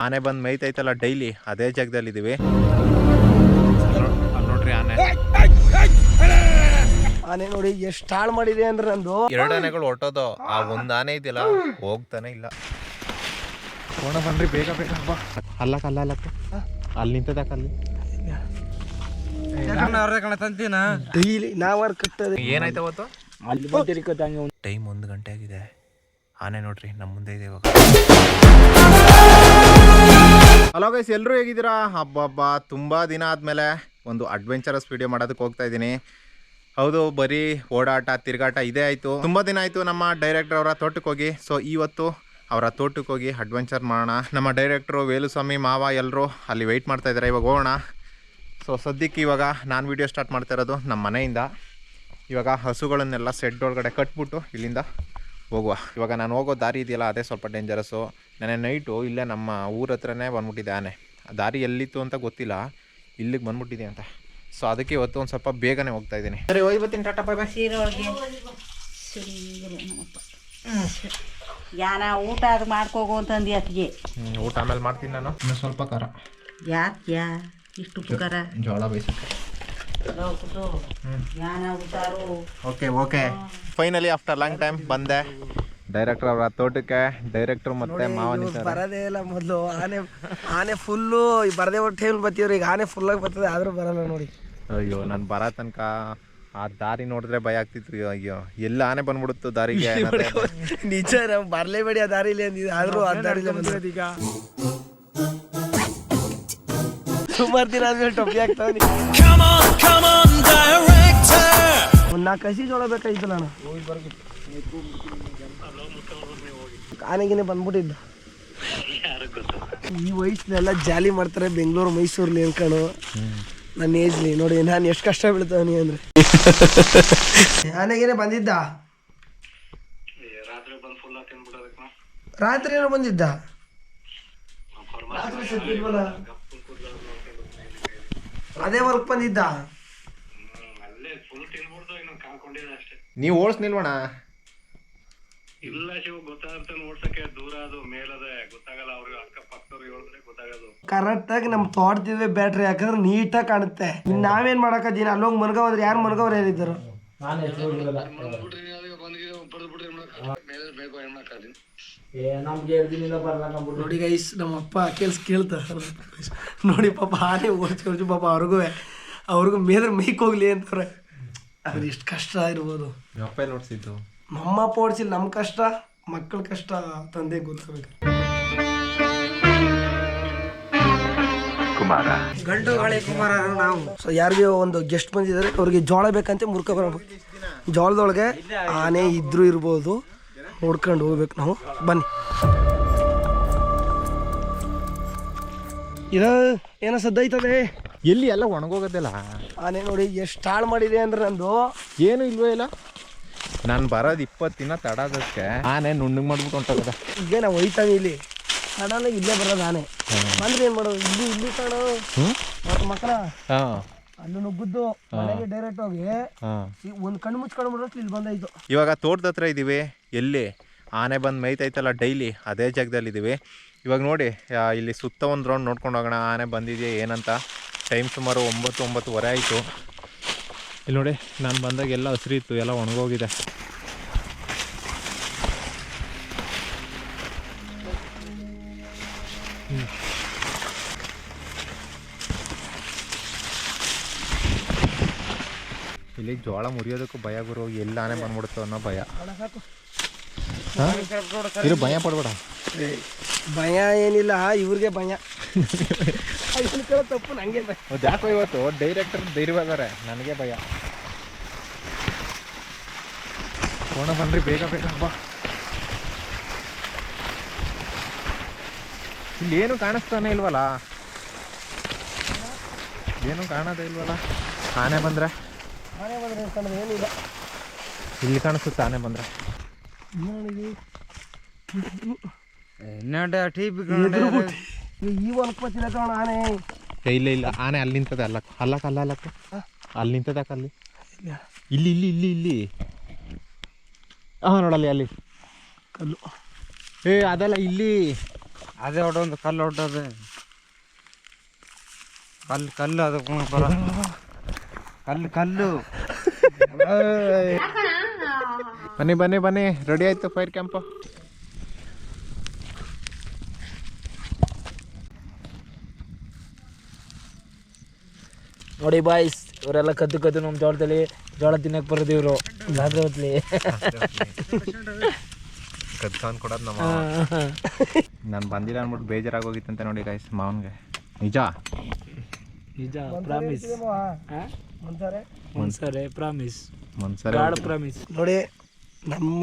ಆನೆ ಬಂದು ಮೇಯ್ತೈತಲ್ಲ ಡೈಲಿ ಅದೇ ಜಾಗದಲ್ಲಿ ಇದೀವಿ. ನೋಡ್ರಿ ಆನೆ ನೋಡಿ ಎಷ್ಟು ಹಾಳು ಮಾಡಿದೆ ಅಂದ್ರೆ ನಂದು 2 ಆನೆಗಳು ಹೊಟ್ಟೋದು. ಆ ಒಂದು ಆನೆ ಇದೆಯಲ್ಲ ಹೋಗ್ತಾನೆ ಇಲ್ಲ. ಕೋಣ ಬನ್ರಿ ಬೇಗ ಬೇಗ ಬಾ. ಅಲ್ಲಕ್ಕ ಅಲ್ಲಿ ನಿಂತದಕ್ಕ ಅಲ್ಲಿ ಡೈಲಿ ನಾವಾರು ಕಟ್ಟದೆ. ಏನಾಯ್ತು ಅವತ್ತು? ಟೈಮ್ 1 ಗಂಟೆ ಆಗಿದೆ. ಆನೆ ನೋಡ್ರಿ ನಮ್ಮ ಮುಂದೆ ಇದೆ ಇವಾಗ. ಹಲೋ ಗೈಸ್, ಎಲ್ಲರೂ ಹೇಗಿದ್ದೀರಾ? ಹಬ್ಬ ತುಂಬ ದಿನ ಆದಮೇಲೆ ಒಂದು ಅಡ್ವೆಂಚರಸ್ ವಿಡಿಯೋ ಮಾಡೋದಕ್ಕೆ ಹೋಗ್ತಾ ಇದ್ದೀನಿ. ಹೌದು, ಬರೀ ಓಡಾಟ ತಿರುಗಾಟ ಇದೇ ಆಯಿತು. ತುಂಬ ದಿನ ಆಯಿತು ನಮ್ಮ ಡೈರೆಕ್ಟರ್ ಅವರ ತೋಟಕ್ಕೆ ಹೋಗಿ. ಸೊ ಇವತ್ತು ಅವರ ತೋಟಕ್ಕೆ ಹೋಗಿ ಅಡ್ವೆಂಚರ್ ಮಾಡೋಣ. ನಮ್ಮ ಡೈರೆಕ್ಟ್ರು ವೇಲುಸ್ವಾಮಿ ಮಾವ ಎಲ್ಲರೂ ಅಲ್ಲಿ ವೆಯ್ಟ್ ಮಾಡ್ತಾ ಇದ್ದಾರೆ. ಇವಾಗ ಹೋಗೋಣ. ಸೊ ಸದ್ಯಕ್ಕೆ ಇವಾಗ ನಾನು ವಿಡಿಯೋ ಸ್ಟಾರ್ಟ್ ಮಾಡ್ತಾ ಇರೋದು ನಮ್ಮ ಮನೆಯಿಂದ. ಇವಾಗ ಹಸುಗಳನ್ನೆಲ್ಲ ಸೆಡ್ ಒಳಗಡೆ ಕಟ್ಬಿಟ್ಟು ಇಲ್ಲಿಂದ ಹೋಗುವ. ಇವಾಗ ನಾನು ಹೋಗೋ ದಾರಿ ಇದೆಯಲ್ಲ ಅದೇ ಸ್ವಲ್ಪ ಡೇಂಜರಸ್ಸು. ನೆನ್ನೆ ನೈಟು ಇಲ್ಲೇ ನಮ್ಮ ಊರ ಹತ್ರನೇ ಬಂದ್ಬಿಟ್ಟಿದೆ ಆನೆ. ದಾರಿ ಎಲ್ಲಿತ್ತು ಅಂತ ಗೊತ್ತಿಲ್ಲ, ಇಲ್ಲಿಗೆ ಬಂದ್ಬಿಟ್ಟಿದೆ ಅಂತ. ಸೊ ಅದಕ್ಕೆ ಇವತ್ತು ಒಂದು ಸ್ವಲ್ಪ ಬೇಗನೆ ಹೋಗ್ತಾ ಇದ್ದೀನಿ. ಸರಿ, ಹೋಗಿ ಬರ್ತೀನಿ. ಟಾಟಾ ಬಾಯ್ ಬಾಯ್. ಯಾನ ಊಟ ಅದು ಮಾಡ್ಕೋಗು ಅಂತಂದು ಅತ್ತಿಗೆ. ಊಟ ಆಮೇಲೆ ಮಾಡ್ತೀನಿ ನಾನು. ಇನ್ನು ಸ್ವಲ್ಪ ಖಾರ. ಯಾತ್ಯಾ ಇಷ್ಟು ಖಾರ? ಜೋಳ ಬೇಯಿಸಕ್ಕೆ. Okay finally after long time ಬಂದೆ ಡೈರೆಕ್ಟರ್ ಅವರ ತೋಟಕ್ಕೆ. ಡೈರೆಕ್ಟರ್ ಮತ್ತೆ ಮಾವ ಬರದೇ ಇಲ್ಲ. ಮೊದಲು ಆನೆ ಫುಲ್ಲು ಬರದೇ ಒಂದು ಟೈಮ್ ಬರ್ತೀವ್ರಿ. ಈಗ ಆನೆ ಫುಲ್ಲಾಗಿ ಬರ್ತದೆ, ಆದರೂ ಬರಲ್ಲ ನೋಡಿ. ಅಯ್ಯೋ, ನಾನು ಬರೋ ತನಕ ಆ ದಾರಿ ನೋಡಿದ್ರೆ ಭಯ ಆಗ್ತಿತ್ತು. ಅಯ್ಯೋ, ಎಲ್ಲ ಆನೆ ಬಂದ್ಬಿಡುತ್ತು ದಾರಿಗೆ. ನಿಜ, ನಾವು ಬರಲೇಬೇಡಿ ಆ ದಾರಿಲಿ ಅಂದಿದ್ದು, ಆದರೂ ಆ ದಾರಿಲಿ ಬಂದಿರೋದು. ಈಗ ಸುಮಾರು ದಿನ ಆದ್ಮೇಲೆ ಟೊಪ್ಪಿ ಆಗ್ತಾವೆ. ಒಂದು 4 ಹಸಿ ಜೋಳ ಬೇಕಾಗಿತ್ತು. ನಾನು ಆನೆಗಿನೇ ಬಂದ್ಬಿಟ್ಟಿದ್ದ. ಈ ವಯಸ್ಸಿನೆಲ್ಲ ಜಾಲಿ ಮಾಡ್ತಾರೆ ಬೆಂಗಳೂರು ಮೈಸೂರಲ್ಲಿ ಅನ್ಕೊಂಡು. ನನ್ನ ಏಜ್ಲಿ ನೋಡಿ ನಾನು ಎಷ್ಟು ಕಷ್ಟ ಬೀಳ್ತಾವನಿ ಅಂದ್ರೆ. ಆನೆಗೇನೆ ಬಂದಿದ್ದ, ರಾತ್ರಿ ಏನೋ ಬಂದಿದ್ದ. ಅದೇ ವರ್ಕ್ ಬಂದಿದ್ದ. ನೀವು ಓಡಿಸ್ನಿಲ್ವಣ? ಇಲ್ಲ ಶಿವ, ಗೊತ್ತಾಗುತ್ತೆ ನೋಡ್ಸಕ್ಕೆ. ದೂರ ಅದು ಮೇಲದೆ ಗೊತ್ತಾಗಲ್ಲ. ಅವ್ರಿಗೆ ಅಕ್ಕಪಕ್ಕದವ್ರು ಹೇಳಿದ್ರೆ ಗೊತ್ತಾಗೋದು. ಕರೆಕ್ಟ್ ಆಗಿ ನಮ್ ತೋಟದಿವೆ ಬ್ಯಾಟ್ರಿ ಹಾಕಿದ್ರೆ ನೀಟಾಗಿ ಕಾಣುತ್ತೆ. ನಾವೇನ್ ಮಾಡಕದೀನಿ? ಅಲ್ಲೋಗಿ ಮನ್ಗವ್ರೆ. ಯಾರು ಮನ್ಗವ್ರು ಹೇಳಿದ್ರು? ನೋಡಿ ಗೈಸ್, ನಮ್ಮ ಅಪ್ಪ ಕೇಳ್ತಾರೆ ನೋಡಿ. ಪಾಪ ಆನೆ ಓಡಿಸಿ ಪಾಪ ಅವ್ರಿಗೂ ಮೇದ್ರೆ ಮೈಕ್ ಹೋಗ್ಲಿ ಅಂತವ್ರೆ. ಅದ್ರ ಎಷ್ಟು ಕಷ್ಟ ಇರ್ಬೋದು. ನೋಡ್ಸಿದ್ದು ನಮ್ಮಪ್ಪ ಓಡಿಸಿಲ್ಲ. ನಮ್ಮ ಕಷ್ಟ, ಮಕ್ಕಳ ಕಷ್ಟ ತಂದೆ ಗೊತ್ತಾಗಬೇಕು. ಗಂಟು ಗಾಳಿ ಕುಮಾರ ನಾವು. ಸೊ ಯಾರಿಗೆ ಒಂದು ಗೆಸ್ಟ್ ಬಂದಿದ್ದಾರೆ, ಅವ್ರಿಗೆ ಜೋಳ ಬೇಕಂತೆ ಮುರ್ಕ ಬರಬೇಕು. ಜೋಳದೊಳಗೆ ಆನೆ ಇದ್ರೂ ಇರ್ಬೋದು, ನೋಡ್ಕೊಂಡು ಹೋಗ್ಬೇಕು ನಾವು. ಬನ್ನಿ. ಏನೋ ಸದ್ದೈತದೆ. ಎಲ್ಲಿ ಎಲ್ಲ ಒಣಗೋಗೋದಿಲ್ಲ. ಆನೆ ನೋಡಿ ಎಷ್ಟು ಹಾಳು ಮಾಡಿದೆ ಅಂದ್ರೆ ನಂದು ಏನು ಇಲ್ವೋ ಇಲ್ಲ. ನಾನು ಬರೋದು 20 ದಿನ ತಡೋದಕ್ಕೆ ಆನೆ ನುಣ್ಣಗೆ ಮಾಡ್ಬಿಟ್ಟು ಹೊಂಟೋಗದ. ಈಗ ನಾವು ಹೋಯ್ತಾನೆ ಇಲ್ಲಿ ಸಡನ್ ಇಲ್ಲೇ ಬರೋದು ಆನೆ. ಬಂದ್ರೆ ಏನ್ ಮಾಡೋದು? ಇಲ್ಲಿ ಕಾಣೋ ಮಕ್ಕಳ ಅಲ್ಲಿ ನುಗ್ಗುದ್ದು ಮನೆಗೆ ಡೈರೆಕ್ಟ್ ಹೋಗಿ ಒಂದು ಕಣ್ಣು ಮುಚ್ಕೊಂಡ್ಬಿಟ್ಟು ಇಲ್ಲಿ ಬಂದಾಯ್ತು. ಇವಾಗ ತೋಟದ ಹತ್ರ ಇದೀವಿ. ಎಲ್ಲಿ ಆನೆ ಬಂದು ಮೇಯ್ತೈತಲ್ಲ ಡೈಲಿ ಅದೇ ಜಾಗದಲ್ಲಿ ಇದೀವಿ. ಇವಾಗ ನೋಡಿ, ಇಲ್ಲಿ ಸುತ್ತ ಒಂದು ರೌಂಡ್ ನೋಡ್ಕೊಂಡು ಹೋಗೋಣ ಆನೆ ಬಂದಿದೆಯಾ ಏನಂತ. ಟೈಮ್ ಸುಮಾರು 9-9:30 ಆಯಿತು. ಇಲ್ಲಿ ನೋಡಿ, ನಾನು ಬಂದಾಗ ಎಲ್ಲ ಹಸಿರು ಇತ್ತು, ಎಲ್ಲ ಒಣಗೋಗಿದೆ. ಇಲ್ಲಿ ಜೋಳ ಮುರಿಯೋದಕ್ಕೂ ಭಯ ಗುರು. ಎಲ್ಲ ಆನೆ ಬಂದ್ಬಿಡುತ್ತೋ ಅನ್ನೋ ಭಯ. ಇದು ಭಯ ಪಡ್ಬೇಡ. ಭಯ ಏನಿಲ್ಲ, ಇವ್ರಿಗೆ ಭಯ. ತಪ್ಪು ನಂಗೆ ಭಯ. ಯಾಕೋ ಇವತ್ತು ಡೈರೆಕ್ಟರ್ ಧೈರ್ಯವಾದರೆ, ನನಗೆ ಭಯ. ಕೋಣ ಬನ್ರಿ ಬೇಗ ಬೇಗ ಬಾ. ಇಲ್ಲಿ ಏನು ಕಾಣಿಸ್ತಾನೆ ಇಲ್ವಲ್ಲ, ಏನು ಕಾಣೋದೇ ಇಲ್ವಲ್ಲ. ಆನೆ ಬಂದ್ರೆ ಏನಿಲ್ಲ. ಇಲ್ಲಿ ಕಾಣಿಸುತ್ತೆ ಆನೆ ಬಂದ್ರೆ. ಈ ಒನ್ಕೋತಿಲ್ಲ ಕಾಣ ಆನೆ. ಇಲ್ಲ ಆನೆ ಅಲ್ಲಿ ನಿಂತದೆ. ಅಲ್ಲಕ್ಕ ಅಲ್ಲಿ ನಿಂತದಕ್ಕ ಅಲ್ಲಿ. ಇಲ್ಲಿ ನೋಡಲ್ಲಿ ಅಲ್ಲಿ ಕಲ್ಲು. ಅದಲ್ಲ ಇಲ್ಲಿ ಅದೇ ಹೊಡೊಂದು ಕಲ್ಲು ಹೊಟ್ಟೋದು ಕಲ್ಲು ಅದು ಬರ ಕಲ್ಲು ಬನ್ನಿ ರೆಡಿ ಆಯ್ತು ಫೈರ್ ಕ್ಯಾಂಪ್. ನೋಡಿ ಬಾಯ್ಸ್, ಇವರೆಲ್ಲ ಕದ್ದು ನಮ್ಮ ಜೋಳದಲ್ಲಿ ಜೋಳ ತಿನ್ನಕ್ಕೆ ಬರೋದು ಇವರು ರಾತ್ರಿ ಹೊತ್ಲಿ. ಕದ್ಕೊಂಡು ಕೊಡೋದು ನಮ್ಮ ನಾನು ಬಂದಿಲ್ಲ ಅಂದ್ಬಿಟ್ಟು ಬೇಜಾರಾಗೋಗಿತ್ತಂತೆ ನೋಡಿ ಗಾಯ್ಸ್ ಮಾವನ್ಗೆ. ನಿಜ ಪ್ರಾಮಿಸ್ ಮನ್ಸರೆ ಪ್ರಾಮಿಸ್ ಪ್ರಾಮಿಸ್. ನೋಡಿ ನಮ್ಮ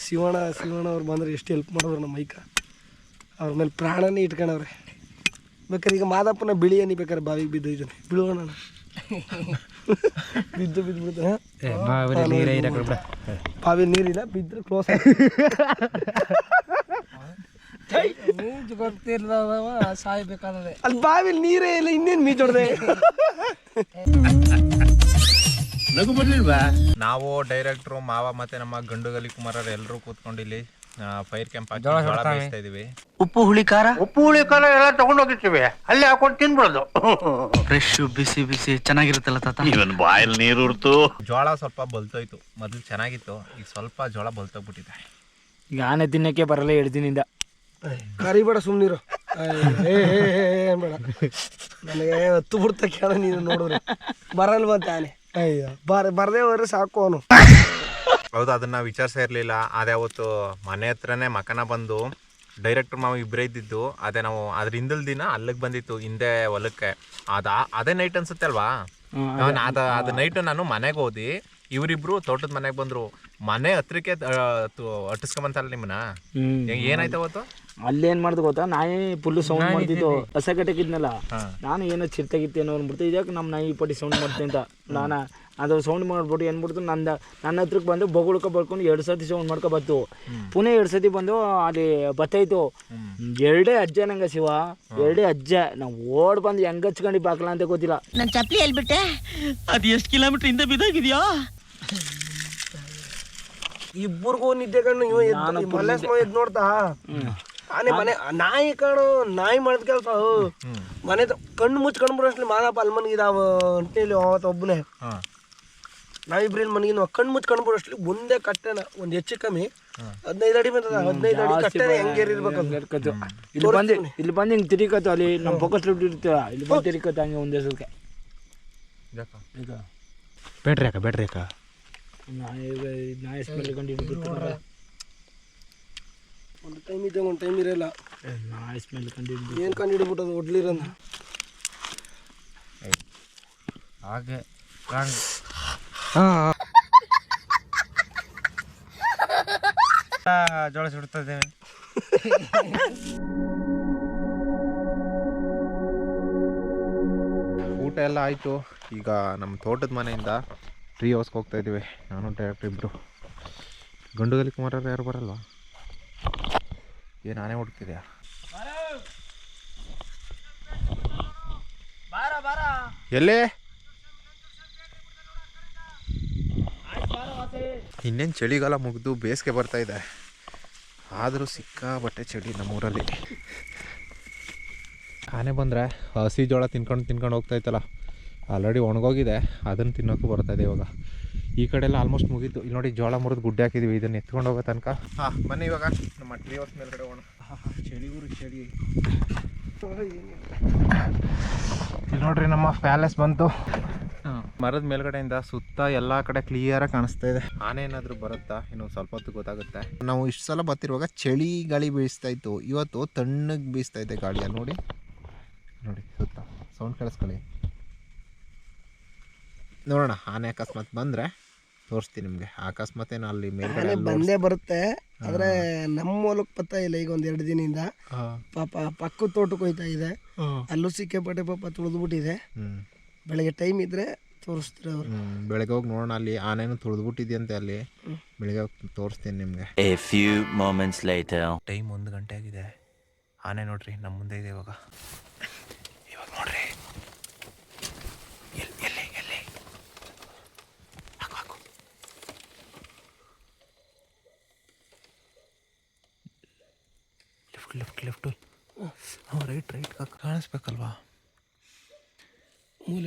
ಶಿವಣ್ಣ ಅವ್ರು ಬಂದ್ರೆ ಎಷ್ಟು ಹೆಲ್ಪ್ ಮಾಡೋರು ನಮ್ಮ ಮೈಕ. ಅವ್ರ ಮೇಲೆ ಪ್ರಾಣನೇ ಇಟ್ಕೊಂಡವ್ರೆ. ಬೇಕಾದ್ರೆ ಈಗ ಮಾದಪ್ಪನ ಬಿಳಿ ಅನ್ನಿ ಬೇಕಾದ್ರೆ ಬಾವಿಗೆ ಬಿದ್ದೋಯ್ತಾನೆ, ಬೀಳೋಣ ಬಿದ್ದು ಬಾವಿ ನೀರಿಲ್ಲ, ಬಿದ್ದರೆ ಕ್ಲೋಸ್ ಗೊತ್ತಿಲ್ಲದವ ಸಾಯ್ಬೇಕಾದ್ರೆ. ಅಲ್ಲಿ ಬಾವಿಲಿ ನೀರೇ ಇಲ್ಲ, ಇನ್ನೇನು ಮೀಜೊಡ್ದೆ. ನಾವು ಡೈರೆಕ್ಟ್ರು ಮಾವ ಮತ್ತೆ ನಮ್ಮ ಗಂಡುಗಲಿ ಕುಮಾರರು ಎಲ್ಲರೂ ಕೂತ್ಕೊಂಡು ಇಲ್ಲಿ ಫೈರ್ ಕ್ಯಾಂಪ್ ಹಾಕಿ ಜೋಳ ಬೇಯಿಸ್ತಾ ಇದೀವಿ. ಉಪ್ಪು ಹುಳಿ ಖಾರ ಎಲ್ಲ ತಗೊಂಡೋಗಿರ್ತೀವಿ, ಅಲ್ಲೇ ಹಾಕೊಂಡು ತಿನ್ಬಿಡೋದು. ಫ್ರೆಶ್ ಬಿಸಿ ಚೆನ್ನಾಗಿರುತ್ತಲ್ಲ ತಾತ. ಇವನ್ ಬಾಯಲ್ಲಿ ನೀರು ಉರ್ತು. ಜೋಳ ಸ್ವಲ್ಪ ಬಲ್ತೋಯ್ತು, ಮೊದ್ಲು ಚೆನ್ನಾಗಿತ್ತು, ಈಗ ಸ್ವಲ್ಪ ಜೋಳ ಬಲ್ತೋಗ್ಬಿಟ್ಟಿದೆ. ಈಗ ಆನೆ ತಿನ್ನಕ್ಕೆ ಬರಲ್ಲ 2 ದಿನದಿಂದ. ಕರಿಬೇಡ ಸುಮ್ಮನಿರು, ಬೇಡ ನನಗೆ ಹತ್ತು ಬಿಡ್ತ ಕೇಳ. ನೀನು ನೋಡಿದ್ರೆ ಬರಲ್ವಂತೆ ಆನೆ. ಅಯ್ಯೋ ಬರದೇ ಹೋದ್ರೆ ಸಾಕು ಅವನು. ಹೌದು, ಅದನ್ನ ವಿಚಾರಿಸೇ ಇರಲಿಲ್ಲ. ಅದೇ ಅವತ್ತು ಮನೆ ಹತ್ರನೇ ಮಕನ ಬಂದು ಡೈರೆಕ್ಟರ್ ಮಾವು ಇಬ್ಬರೇ ಇದ್ದಿದ್ದು. ಅದೇ ನಾವು ಅದ್ರ ಹಿಂದಲ್ ದಿನ ಅಲ್ಲಿಗೆ ಬಂದಿತ್ತು, ಹಿಂದೆ ಹೊಲಕ್ಕೆ. ಅದೇ ನೈಟ್ ಅನ್ಸುತ್ತೆ ಅಲ್ವಾ? ಅದು ನೈಟ್ ನಾನು ಮನೆಗೆ ಹೋದಿ, ಇವರಿಬ್ರು ತೋಟದ ಮನೆಗೆ ಬಂದ್ರು. ಮನೆ ಹತ್ರಕ್ಕೆ ಅಟ್ಟಿಸ್ಕೊಂಬಂತಲ್ಲ ನಿಮ್ಮನ್ನ. ಏನಾಯ್ತು ಅವತ್ತು? ಅಲ್ಲೇನ್ ಮಾಡ್ದು ಗೊತ್ತಾ, ನಾಯಿ ಫುಲ್ ಸೌಂಡ್ ಮಾಡ್ತಿತ್ತು. ಹಸ ಕಟ್ಟಕ್ಕಿದ್ನಲ್ಲ, ನಾನು ಏನೋ ಚಿರ್ತಾಗಿತ್ತೇನೋ ಅಂದ್ಬಿಡ್ತು. ಇದಕ್ಕೆ ನಮ್ಮ ನಾಯಿ ಪಟ್ಟಿ ಸೌಂಡ್ ಮಾಡ್ತೀನಿ ಅಂತ ನಾನು ಅದು ಸೌಂಡ್ ಮಾಡ್ಬಿಟ್ಟು ಏನ್ಬಿಡ್ತು, ನನ್ನ ಹತ್ರಕ್ಕೆ ಬಂದು ಬೊಗಳ್ಕೊ ಬಳ್ಕೊಂಡು 2 ಸತಿ ಸೌಂಡ್ ಮಾಡ್ಕೊ ಬತ್ತು. ಪುನಃ 2 ಸತಿ ಬಂದು ಅಲ್ಲಿ ಬತ್ತಾಯ್ತು. 2 ಅಜ್ಜ ನಂಗೆ ಶಿವ, 2 ಅಜ್ಜ. ನಾವು ಓಡ್ ಬಂದು ಹೆಂಗ್ ಹಚ್ಕೊಂಡು ಬಾಕಲ ಅಂತ ಗೊತ್ತಿಲ್ಲ. ನನ್ನ ಚಪ್ಪಲಿ ಹೇಳ್ಬಿಟ್ಟೆ. ಅದು ಎಷ್ಟು ಕಿಲೋಮೀಟರ್ ಇಂದ ಬಿದ್ದಾಗಿದ್ಯಾ? ಇಬ್ಬರಿಗೂ ನಿದ್ದೆ ಕಣ್ಣು ಎದ್ದು ನೋಡ್ತಾ ಆನೆ ಮನೆ ನಾಯಿ ಕಾಣು. ನಾಯಿ ಮಾಡಿದ ಕೆಲಸ ಮನೆ ಕಣ್ಣು ಮುಚ್ಕೊಂಡು ಬರೋಷ್ಟ್ಲಿ ಮಾದಪ್ಪ ಅಲ್ಲಿ ಮನಗಿದಾವ ಅಂತೇಳಿ ಅವತ್ತು ಒಬ್ಬನೇ. ನಾವಿಬ್ರಲ್ಲಿ ಮನಗಿನ ಕಣ್ಣು ಮುಚ್ಕೊಂಡು ಬರೋಷ್ಟ್ಲಿ ಒಂದೇ ಕಟ್ಟೆನ ಒಂದು ಹೆಚ್ಚು ಕಮ್ಮಿ 15 ಅಡಿ ಬಂದದ. 15 ಅಡಿ ಕಟ್ಟೆನ ಹೆಂಗೇರಿರ್ಬೇಕು. ಇಲ್ಲಿ ಬಂದು ಹಿಂಗೆ ತಿರಿಕತ್ತು, ಅಲ್ಲಿ ನಮ್ಮ ಫೋಕಸ್ ಇರ್ತೀವ, ಇಲ್ಲಿ ಬಂದು ತಿರಿಕತ್ತು ಹಂಗೆ ಒಂದೇ ಸಲಕ್ಕೆ. ಬೇಡ್ರಿ ಅಕ್ಕ ನಾಯಿ ಸ್ಮೆಲ್ ಕಂಡು ಹಿಡಿದ್ಬಿಡ್ತಾರೆ. ಒಂದು ಟೈಮ್ ಇದೆ, ಒಂದು ಟೈಮ್ ಇರಲ್ಲ. ನಾಯಿ ಸ್ಮೆಲ್ ಕಂಡು ಏನು ಕಂಡು ಹಿಡಿದ್ಬಿಟ್ಟದು ಒಡ್ಲಿರಂದ ಹಾಗೆ ಜೋಳ ಸುಡ್ತದೆ. ಊಟ ಎಲ್ಲ ಆಯಿತು. ಈಗ ನಮ್ಮ ತೋಟದ ಮನೆಯಿಂದ ಟ್ರೀ ಹೌಸ್ಗೆ ಹೋಗ್ತಾ ಇದ್ದೀವಿ, ನಾನು ಡೈರೆಕ್ಟ್ ಇಬ್ಬರು. ಗಂಡುಗಲಿ ಕುಮಾರರು ಯಾರು ಬರಲ್ವಾ? ನಾನೇ ಹುಡುಕ್ತಿದ್ಯಾ? ಎಲ್ಲಿ? ಇನ್ನೇನು ಚಳಿಗಾಲ ಮುಗಿದು ಬೇಸಿಗೆ ಬರ್ತಾ ಇದೆ, ಆದರೂ ಸಿಕ್ಕಾಬಟ್ಟೆ ಚಳಿ ನಮ್ಮೂರಲ್ಲಿ. ಆನೆ ಬಂದರೆ ಹಸಿ ಜೋಳ ತಿನ್ಕೊಂಡು ಹೋಗ್ತಾಯಿತ್ತಲ್ಲ, ಆಲ್ರೆಡಿ ಒಣಗೋಗಿದೆ, ಅದನ್ನು ತಿನ್ನೋಕ್ಕೂ ಬರ್ತಾಯಿದೆ ಇವಾಗ. ಈ ಕಡೆ ಎಲ್ಲ ಆಲ್ಮೋಸ್ಟ್ ಮುಗಿದ್ದು. ಇಲ್ಲಿ ನೋಡಿ ಜೋಳ ಮುರಿದು ಗುಡ್ಡೆ ಹಾಕಿದ್ದೀವಿ, ಇದನ್ನು ಎತ್ಕೊಂಡು ಹೋಗೋ ತನಕ. ಬನ್ನಿ ಇವಾಗ ನಮ್ಮ ಟ್ರೀ ಹೌಸ್ ಮೇಲ್ಗಡೆ ಹೋಗೋಣ. ಚಳಿ ಚಳಿ. ಇಲ್ಲಿ ನೋಡ್ರಿ ನಮ್ಮ ಪ್ಯಾಲೇಸ್ ಬಂತು. ಮರದ ಮೇಲ್ಗಡೆಯಿಂದ ಸುತ್ತ ಎಲ್ಲ ಕಡೆ ಕ್ಲಿಯರಾಗಿ ಕಾಣಿಸ್ತಾ ಇದೆ. ಆನೆ ಏನಾದರೂ ಬರುತ್ತಾ ಇನ್ನು ಸ್ವಲ್ಪ ಹೊತ್ತು ಗೊತ್ತಾಗುತ್ತೆ. ನಾವು ಇಷ್ಟು ಸಲ ಬರ್ತಿರುವಾಗ ಚಳಿ ಗಾಳಿ ಬೀಸ್ತಾ ಇತ್ತು, ಇವತ್ತು ತಣ್ಣಗೆ ಬೀಸ್ತಾ ಇದೆ ಗಾಳಿ. ಅಲ್ಲಿ ನೋಡಿ ಸುತ್ತ ಸೌಂಡ್ ಕೇಳಿಸ್ಕೊಳ್ಳಿ. ನೋಡೋಣ, ಆನೆ ಅಕಸ್ಮಾತ್ ಬಂದರೆ ತೋರಿಸ್ತೀನಿ ನಿಮಗೆ. ಅಕಸ್ಮಾತ್ ಏನೋ ಅಲ್ಲಿ ಮೇಲ್ಗಡೆ ಬಂದೇ ಬರುತ್ತೆ, ಆದರೆ ನಮ್ಮ ಮೂಲಕ್ಕೆ ಪತ್ತ ಇಲ್ಲ. ಈಗ 1-2 ದಿನದಿಂದ ಪಾಪ ಪಕ್ಕದ ತೋಟಕ್ಕೆ ಹೋಯ್ತಾ ಇದೆ, ಅಲ್ಲೂ ಸಿಕ್ಕಾಪಟ್ಟೆ ಪಾಪ ತುಳಿದ್ಬಿಟ್ಟಿದೆ. ಬೆಳಗ್ಗೆ ಟೈಮ್ ಇದ್ರೆ ತೋರಿಸ್ತಾರೆ ಅವರು. ಬೆಳಗ್ಗೆ ಹೋಗಿ ನೋಡೋಣ, ಅಲ್ಲಿ ಆನೆನೂ ತುಳಿದ್ಬಿಟ್ಟಿದೆಯಂತೆ. ಅಲ್ಲಿ ಬೆಳಗ್ಗೆ ಹೋಗಿ ತೋರಿಸ್ತೀನಿ ನಿಮಗೆ. ಟೈಮ್ 1 ಗಂಟೆ ಆಗಿದೆ. ಆನೆ ನೋಡ್ರಿ ನಮ್ಮ ಮುಂದೆ ಇದೆ ಇವಾಗ ನೋಡ್ರಿ. ಎಲ್ಲಿ ಹಾಕು ಲೆಫ್ಟ್ ರೈಟ್ ಕಾಣಿಸ್ಬೇಕಲ್ವಾ?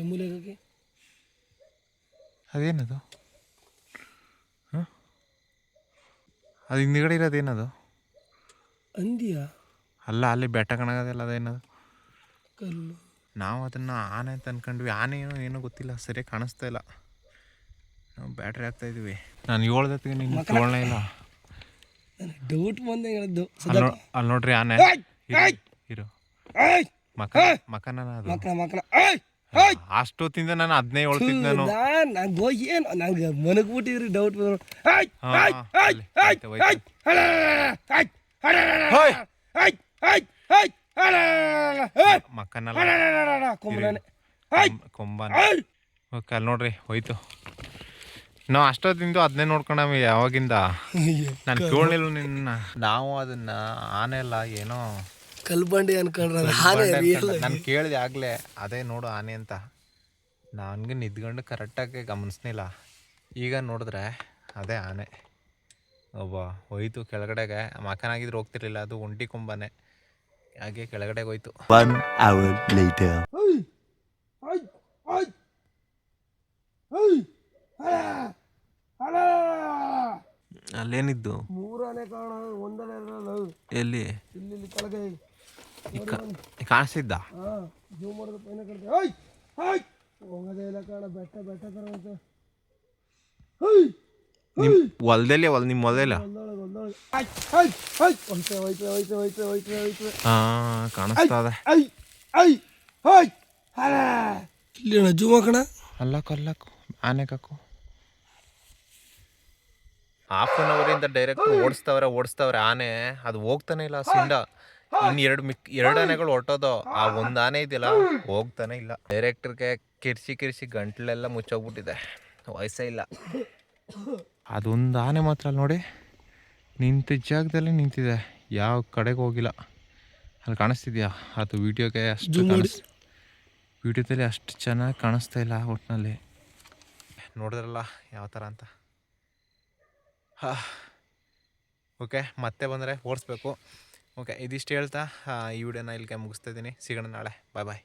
ಮೂಲೆಗೆ ಅದೇನದು? ಹಾಂ, ಅದು ಹಿಂದ್ಗಡೆ ಇರೋದೇನದು? ಅಂದಿಯಾ? ಅಲ್ಲ, ಅಲ್ಲಿ ಬೆಟ್ಟ ಕಾಣೋದಲ್ಲ, ಅದೇನದು? ಕಲ್ಲು. ನಾವು ಅದನ್ನು ಆನೆ ಅಂತ ಅಂದ್ಕೊಂಡ್ವಿ. ಆನೆ ಏನೋ ಗೊತ್ತಿಲ್ಲ, ಸರಿಯಾಗಿ ಕಾಣಿಸ್ತಾ ಇಲ್ಲ. ನಾವು ಬ್ಯಾಟ್ರಿ ಹಾಕ್ತಾ ಇದೀವಿ. ನಾನು ಏಳ್ದತ್ತಿಗೆ ನೀನು ತೊಗೊಳ್ಳೇ ಇಲ್ಲ. ಡೌಟ್ ಬಂದೆ ಹೇಳಿದ್ದು. ಅಲ್ಲಿ ನೋಡ್ರಿ ಆನೆ ಇರು ಮಕನ ಅದು. ಮಕ್ಕಳ ಅಷ್ಟೊತ್ತಿಂದ ನಾನು ಅದನ್ನೇ ಹೇಳ್ತಿದ್ದೆ ನಾನು. ನಂಗೆ ಏನು ನಂಗೆ ಮನಗ್ಬಿಟ್ಟಿದ್ರಿ ಡೌಟ್ ಕೊಂಬನ. ಓಕೆ, ಅಲ್ಲಿ ನೋಡ್ರಿ ಹೋಯ್ತು. ನಾವು ಅಷ್ಟೊತ್ತಿಂದ ಅದನ್ನೇ ನೋಡ್ಕೊಂಡವಿ ಯಾವಾಗಿಂದ. ನಾನು ಕೇಳಲಿಲ್ಲ ನಿನ್ನ. ನಾವು ಅದನ್ನ ಆನೆ ಅಲ್ಲ ಏನೋ ಕಲ್ಬಂಡಿ ಅನ್ಕೊಂಡ್ರೆ ನಾನು ಕೇಳಿದೆ ಆಗ್ಲೇ, ಅದೇ ನೋಡು ಆನೆ ಅಂತ. ನನಗೆ ನಿದ್ಕೊಂಡು ಕರೆಕ್ಟಾಗಿ ಗಮನಿಸ್ನಿಲ್ಲ. ಈಗ ನೋಡಿದ್ರೆ ಅದೇ ಆನೆ. ಒಬ್ಬ ಹೋಯ್ತು ಕೆಳಗಡೆಗೆ. ಮಕನಾಗಿದ್ರೆ ಹೋಗ್ತಿರ್ಲಿಲ್ಲ, ಅದು ಒಂಟಿ ಕೊಂಬನೆ. ಹಾಗೆ ಕೆಳಗಡೆಗೆ ಹೋಯ್ತು. 1 hour later. ಅಲ್ಲೇನಿದ್ದು? 3 ಆನೆ ಕಾಣ, ಒಂದನೇ ಇರಲ್ಲ. ಎಲ್ಲಿ? ಇಲ್ಲಿ ಕೆಳಗೆ ಕಾಣಿಸ್ತಿದ್ದ? ಜೂ ಮಾಡಿದ್ರೆ ಪೈನ ಕಡ್ದೆ ಹೋಗೋದೇ ಇಲ್ಲ ಕಾಣ. ಬೆಟ್ಟ ತರ ನಿಮ್ಮ ಹೊಲ್ದಲ್ಲಿ ನಿಮ್ಮ ಹೊಲದಲ್ಲ? ಹಾಂ, ಕಾಣಿಸ್ತಾ ಇದೆ. ಇಲ್ಲಿ ಜೂ ಹಾಕೋಣ. ಅಲ್ಲಕ್ಕು ಆನೆ ಕಾಕು. ಹಾಫ್ ಅನ್ ಅವರಿಂದ ಡೈರೆಕ್ಟ್ ಓಡಿಸ್ತವ್ರೆ ಆನೆ. ಅದು ಹೋಗ್ತಾನೆ ಇಲ್ಲ ಸಿಂಡ. ಇನ್ನು ಎರಡು ಆನೆಗಳು ಹೊರಟೋದು. ಆ ಒಂದು ಆನೆ ಇದೆಯಲ್ಲ ಹೋಗ್ತಾನೆ ಇಲ್ಲ. ಡೈರೆಕ್ಟರ್ಗೆ ಕಿರ್ಸಿ ಗಂಟ್ಲೆಲ್ಲ ಮುಚ್ಚೋಗ್ಬಿಟ್ಟಿದೆ, ವಯಸ್ಸೇ ಇಲ್ಲ. ಅದೊಂದು ಆನೆ ಮಾತ್ರ ಅಲ್ಲಿ ನೋಡಿ ನಿಂತ ಜಾಗದಲ್ಲಿ ನಿಂತಿದೆ, ಯಾವ ಕಡೆಗೆ ಹೋಗಿಲ್ಲ. ಅಲ್ಲಿ ಕಾಣಿಸ್ತಿದ್ಯಾ? ಅದು ವಿಡಿಯೋಗೆ ವಿಡಿಯೋದಲ್ಲಿ ಅಷ್ಟು ಚೆನ್ನಾಗಿ ಕಾಣಿಸ್ತಾ ಇಲ್ಲ. ಒಟ್ಟಿನಲ್ಲಿ ನೋಡಿದ್ರಲ್ಲ ಯಾವ ಥರ ಅಂತ. ಓಕೆ, ಮತ್ತೆ ಬಂದರೆ ಓಡಿಸ್ಬೇಕು. ಓಕೆ, ಇದಿಷ್ಟು ಹೇಳ್ತಾ ಈ ವಿಡಿಯೋನ ಇಲ್ಲಿಗೆ ಮುಗಿಸ್ತಾ ಇದ್ದೀನಿ. ಸಿಗೋಣ ನಾಳೆ. ಬಾಯ್.